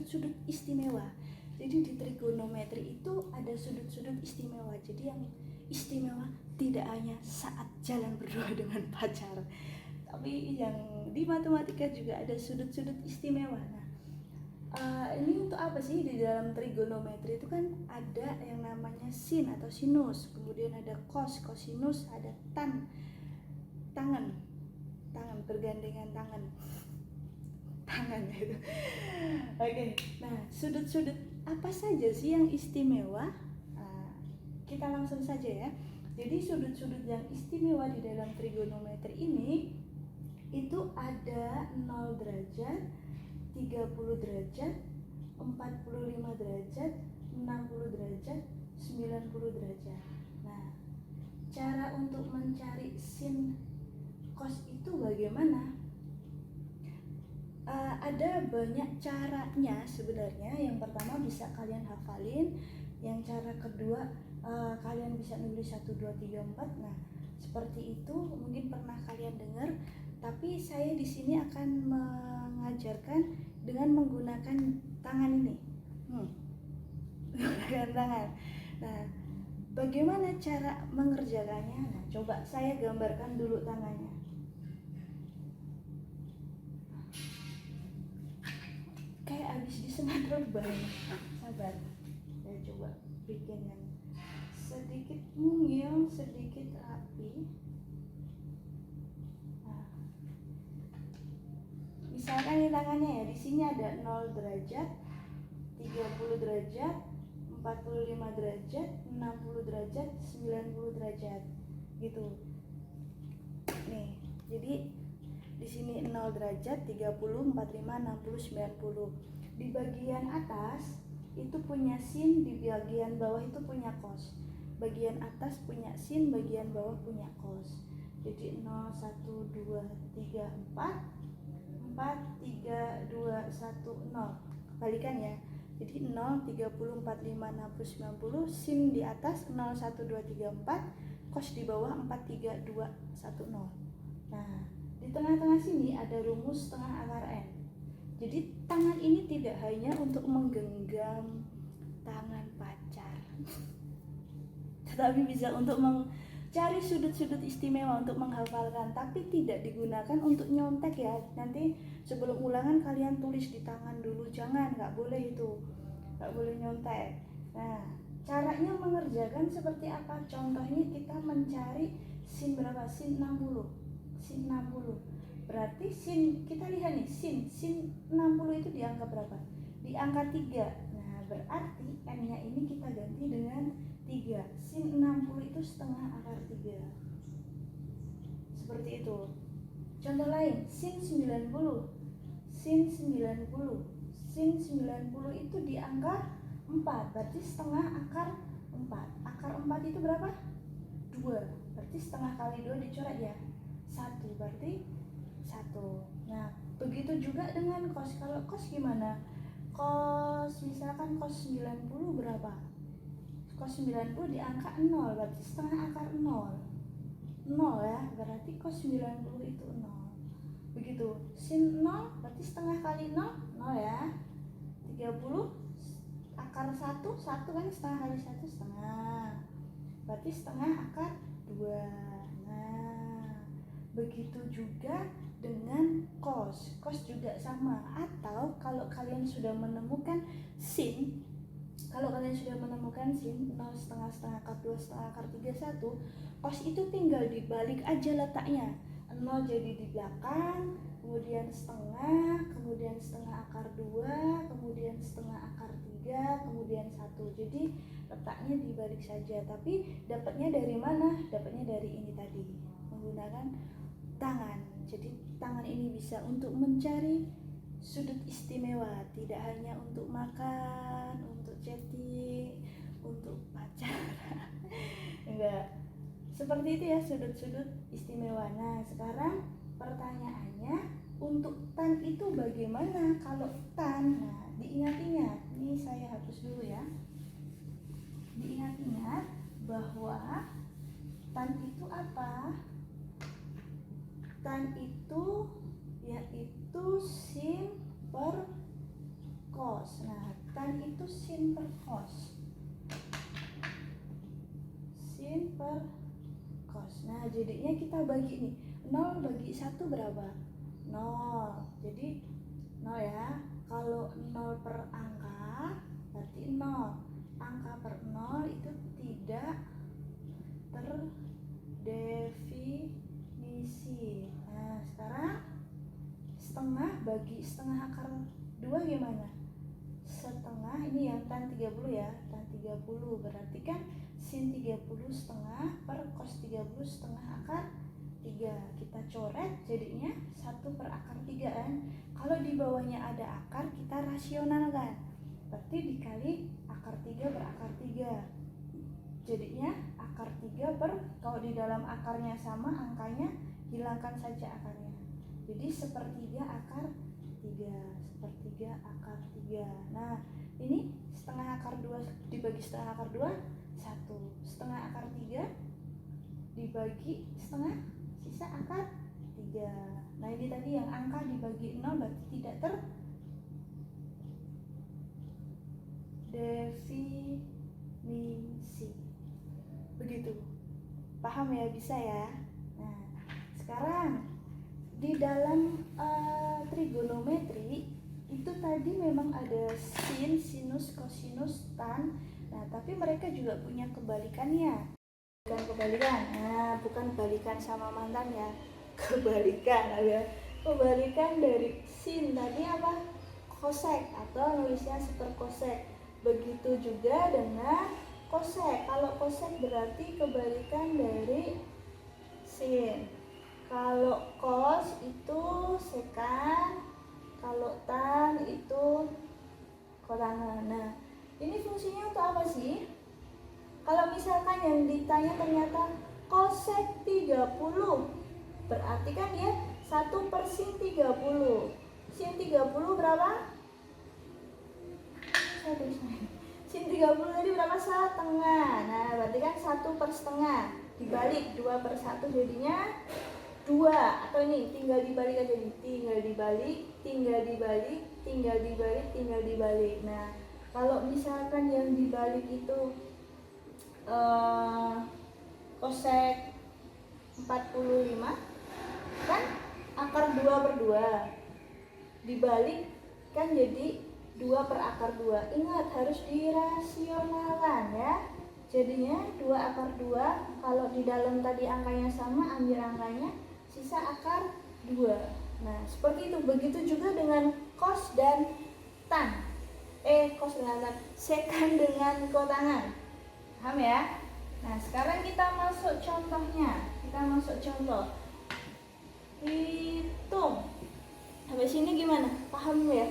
sudut-sudut istimewa. Jadi di trigonometri itu ada sudut-sudut istimewa. Jadi yang istimewa tidak hanya saat jalan berdua dengan pacar, tapi yang di matematika juga ada sudut-sudut istimewa. Nah, ini untuk apa sih? Di dalam trigonometri itu kan ada yang namanya sin atau sinus, kemudian ada cos, cosinus, ada tangan bergandengan tangan gitu. Oke. Nah, sudut-sudut apa saja sih yang istimewa? Kita langsung saja ya. Jadi sudut-sudut yang istimewa di dalam trigonometri ini itu ada 0 derajat, 30 derajat, 45 derajat, 60 derajat, 90 derajat. Nah, cara untuk mencari sin cos itu bagaimana? Ada banyak caranya sebenarnya. Yang pertama bisa kalian hafalin, yang cara kedua kalian bisa nulis 1, 2, 3, 4. Nah, seperti itu mungkin pernah kalian dengar, tapi saya di sini akan mengajarkan dengan menggunakan tangan ini. Menggunakan tangan. Nah, bagaimana cara mengerjakannya? Nah, coba saya gambarkan dulu tangannya. Kayak habis disengat rebah. Sabar. Saya coba bikin yang sedikit mungil, sedikit rapi. Nah, misalkan ini tangannya ya, di sini ada 0 derajat, 30 derajat, 45 derajat, 60 derajat, 90 derajat. Gitu. Nih, jadi di sini 0 derajat, 30, 45, 60, 90. Di bagian atas itu punya sin, di bagian bawah itu punya cos. Bagian atas punya sin, bagian bawah punya cos. Jadi 0, 1, 2, 3, 4, 4, 3, 2, 1, 0. Balikan ya. Jadi 0, 30, 45, 60, 90, sin di atas 0, 1, 2, 3, 4, cos di bawah 4, 3, 2, 1, 0. Nah, di tengah-tengah sini ada rumus setengah akar N. Jadi tangan ini tidak hanya untuk menggenggam tangan pacar, tetapi bisa untuk mencari sudut-sudut istimewa, untuk menghafalkan. Tapi tidak digunakan untuk nyontek ya. Nanti sebelum ulangan kalian tulis di tangan dulu, jangan, nggak boleh itu, nggak boleh nyontek. Nah, caranya mengerjakan seperti apa? Contohnya kita mencari sin berapa? Sin 60. Sin 60. Berarti sin, kita lihat nih, sin 60 itu di angka berapa? Di angka 3. Nah, berarti n-nya ini kita ganti dengan 3. Sin 60 itu setengah akar 3. Seperti itu. Contoh lain, sin 90. Sin 90. Sin 90 itu di angka 4. Berarti setengah akar 4. Akar 4 itu berapa? 2. Berarti setengah kali 2 dicoret ya. 1, berarti 1. Nah, begitu juga dengan cos. Kalau cos gimana? Cos, misalkan cos 90 berapa? Cos 90 di angka 0, berarti setengah akar 0. 0 ya, berarti cos 90 itu 0. Begitu. Sin 0 berarti setengah kali 0, 0 ya. 30 akar 1, 1 kan setengah kali 1 setengah. Berarti setengah akar 2. Nah, begitu juga dengan cos. Cos juga sama. Atau kalau kalian sudah menemukan sin, kalau kalian sudah menemukan sin 0, setengah, setengah akar 2, setengah akar 3, 1, cos itu tinggal dibalik aja letaknya. 0 jadi di belakang, kemudian setengah, kemudian setengah akar 2, kemudian setengah akar 3, kemudian 1. Jadi letaknya dibalik saja. Tapi dapatnya dari mana? Dapatnya dari ini tadi, menggunakan tangan. Jadi tangan ini bisa untuk mencari sudut istimewa, tidak hanya untuk makan, untuk chatting, untuk pacaran. Enggak. Seperti itu ya sudut-sudut istimewa. Nah, sekarang pertanyaannya, untuk tan itu bagaimana? Kalau tan, nah diingat-ingat. Ini saya hapus dulu ya. Diingat-ingat bahwa tan itu apa? Tan itu yaitu sin per cos. cos. Nah, tan itu sin per cos. Sin per cos. Nah, jadinya kita bagi nih. 0 bagi 1 berapa? 0. Jadi 0 ya. Kalau 0 per angka berarti 0. Angka per 0 itu tidak terdefinisi. Nah, sekarang setengah bagi setengah akar 2 gimana? Setengah, ini yang tan 30 ya, tan 30 berarti kan sin 30 setengah per cos 30 setengah akar 3. Kita coret jadinya 1 per akar 3 kan. Kalau di bawahnya ada akar kita rasionalkan, berarti dikali akar 3 per akar 3. Jadinya akar 3 per, kalau di dalam akarnya sama angkanya hilangkan saja akarnya. Jadi sepertiga akar 3, sepertiga akar 3. Nah, ini setengah akar 2 dibagi setengah akar 2, 1. Setengah akar 3 dibagi setengah, sisa akar 3. Nah, ini tadi yang angka dibagi 0 berarti tidak terdefinisi. Begitu. Paham ya? Bisa ya? Nah, sekarang di dalam trigonometri itu tadi memang ada sin, sinus, kosinus, tan. Nah, tapi mereka juga punya kebalikannya. Bukan kebalikan. Nah, bukan balikan sama mantan ya. Kebalikan ada. Kebalikan dari sin tadi apa? Kosek atau nulisnya seperkosek. Begitu juga dengan kosek. Kalau kosek berarti kebalikan dari sin. Kalau cos itu sekan, kalau tan itu kotangan. Nah, ini fungsinya untuk apa sih? Kalau misalkan yang ditanya ternyata cosek 30, berarti kan dia 1 per sin 30. Sin 30 berapa? Sin 30 tadi berapa? Setengah. Nah, berarti kan 1 per setengah. Dibalik 2 per 1 jadinya 2, atau ini tinggal dibalik aja nih, tinggal dibalik, tinggal dibalik, tinggal dibalik, tinggal dibalik. Nah, kalau misalkan yang dibalik itu kosek 45 kan akar 2 per 2 dibalik kan jadi 2 per akar 2. Ingat harus dirasionalkan ya. Jadinya 2 akar 2, kalau di dalam tadi angkanya sama ambil angkanya, sisa akar 2. Nah, seperti itu. Begitu juga dengan cos dan tan. Cos dengan tan. Sekan dengan kotangan. Paham ya? Nah, sekarang kita masuk contohnya. Kita masuk contoh. Hitung. Sampai sini gimana? Paham ya?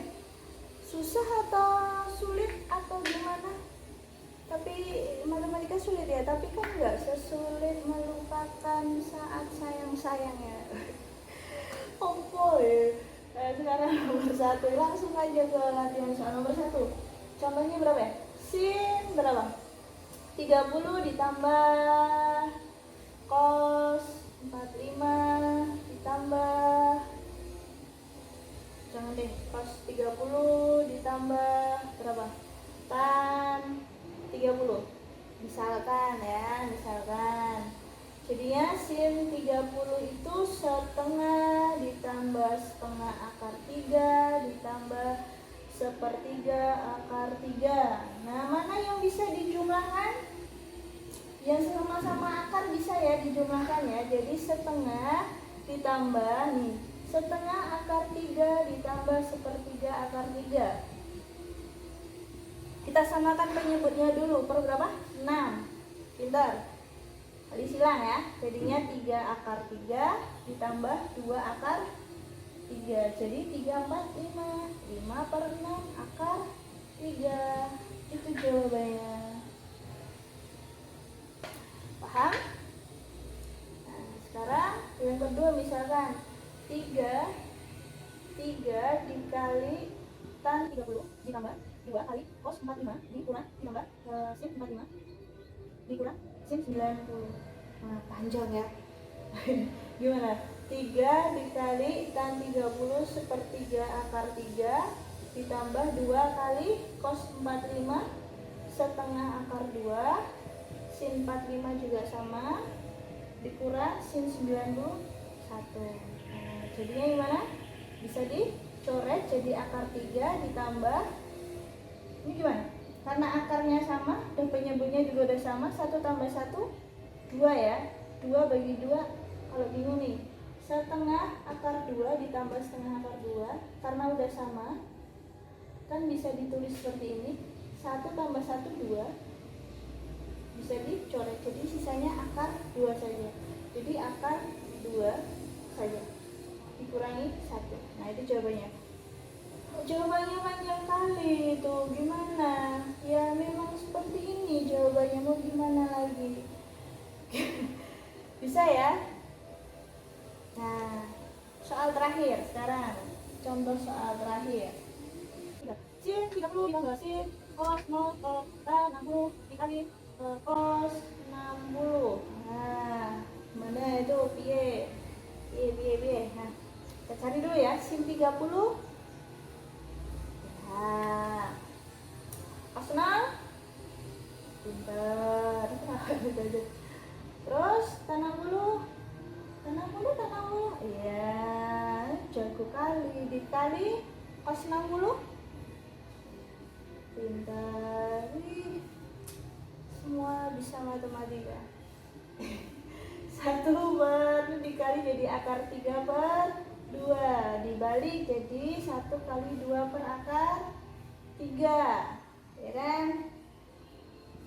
Susah atau sulit atau gimana? Tapi matematika sulit ya, tapi kan nggak sesulit melupakan saat sayang-sayangnya. Opo ya. Sekarang nomor 1, langsung aja ke latihan soal nomor 1. Contohnya berapa ya? Sin berapa? 30 ditambah cos 45 ditambah, jangan deh, cos 30 ditambah berapa? Tan 30. Misalkan ya, misalkan. Jadinya sin 30 itu setengah ditambah setengah akar 3 ditambah sepertiga akar 3. Nah, mana yang bisa dijumlahkan? Yang sama-sama akar bisa ya dijumlahkan ya. Jadi setengah ditambah nih, setengah akar 3 ditambah sepertiga akar 3. Kita samakan penyebutnya dulu. Per berapa? 6. Pintar. Kali silang ya. Jadinya 3 akar 3 ditambah 2 akar 3. Jadi 3, 4, 5. 5 per 6 akar 3. Itu jawabannya. Paham? Nah, sekarang yang kedua misalkan 3 dikali tan 30 ditambah 2 kali cos 45 dikurang ditambah sin 45 dikurang sin 90. Nah, panjang ya. Gimana? 3 dikali tan 30 sepertiga akar 3 ditambah 2 kali cos 45 setengah akar 2 sin 45 juga sama dikurang sin 91. Nah, jadinya gimana? Bisa dicoret jadi akar 3 ditambah ini gimana? Karena akarnya sama dan penyebutnya juga udah sama, 1 tambah 1 2 ya. 2 bagi 2 kalau bingung nih, setengah akar 2 ditambah setengah akar 2 karena udah sama kan bisa ditulis seperti ini, 1 tambah 1 2 bisa dicoret jadi sisanya akar 2 saja. Jadi akar 2 saja dikurangi 1. Nah itu jawabannya. Jawabannya panjang kali itu, gimana? Ya memang seperti ini jawabannya, mau gimana lagi? Bisa ya? Nah, soal terakhir sekarang. Contoh soal terakhir. Sin 30 ditambah sin cos 0 tan 60 dikali cos 60. Nah, mana itu piye? Piye. Nah, kita cari dulu ya, sin 30. Nah, cos 0. Pintar. Terus tan 60. Iya, jago kali. Dikali cos 60. Pintar. Semua bisa matematika. 1 dikali jadi akar 3/2 dibalik jadi 1 kali 2 per akar 3, ya kan?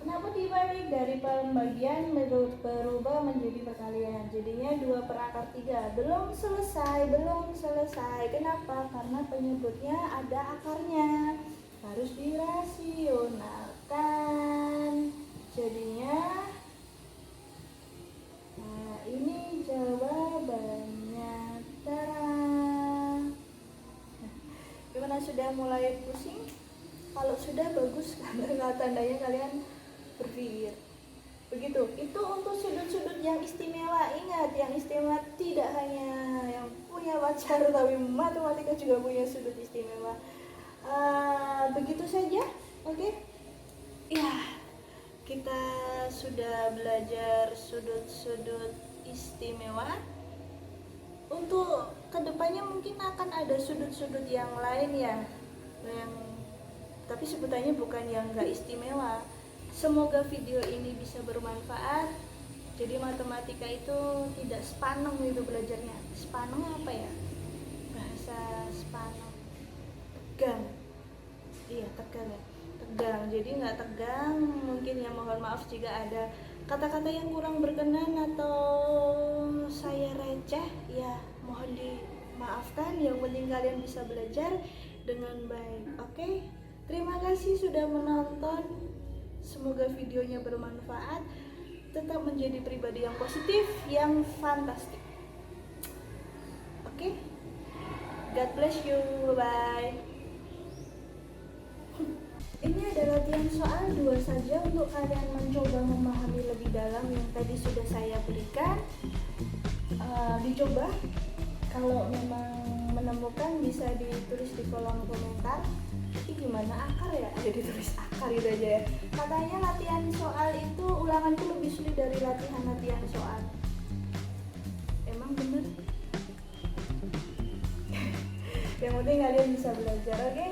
Kenapa dibalik? Dari pembagian berubah menjadi perkalian, jadinya 2 per akar 3. Belum selesai. Kenapa? Karena penyebutnya ada akarnya, harus dirasionalkan. Jadinya nah ini jawabannya. Gimana, sudah mulai pusing? Kalau sudah bagus, karena tandanya kalian berpikir begitu. Itu untuk sudut-sudut yang istimewa. Ingat, yang istimewa tidak hanya yang punya pacar, tapi matematika juga punya sudut istimewa. Begitu saja, oke? Ya, kita sudah belajar sudut-sudut istimewa. Untuk kedepannya mungkin akan ada sudut-sudut yang lain ya, tapi sebutannya bukan yang gak istimewa. Semoga video ini bisa bermanfaat. Jadi matematika itu tidak sepaneng gitu belajarnya. Sepaneng apa ya? Bahasa sepaneng. Tegang. Iya, tegang ya. Tegang. Jadi nggak tegang. Mungkin ya, mohon maaf jika ada kata-kata yang kurang berkenan atau saya receh, ya mohon dimaafkan. Yang penting kalian bisa belajar dengan baik. Oke? Terima kasih sudah menonton. Semoga videonya bermanfaat. Tetap menjadi pribadi yang positif, yang fantastik. Oke? God bless you. Bye. Ini adalah latihan soal 2 saja untuk kalian mencoba memahami lebih dalam yang tadi sudah saya berikan. Dicoba. Kalau memang menemukan bisa ditulis di kolom komentar. Ini gimana akar ya? Ada ditulis akar itu aja ya. Katanya latihan soal itu ulangan itu lebih sulit dari latihan soal. Emang bener? Yang penting kalian bisa belajar, oke?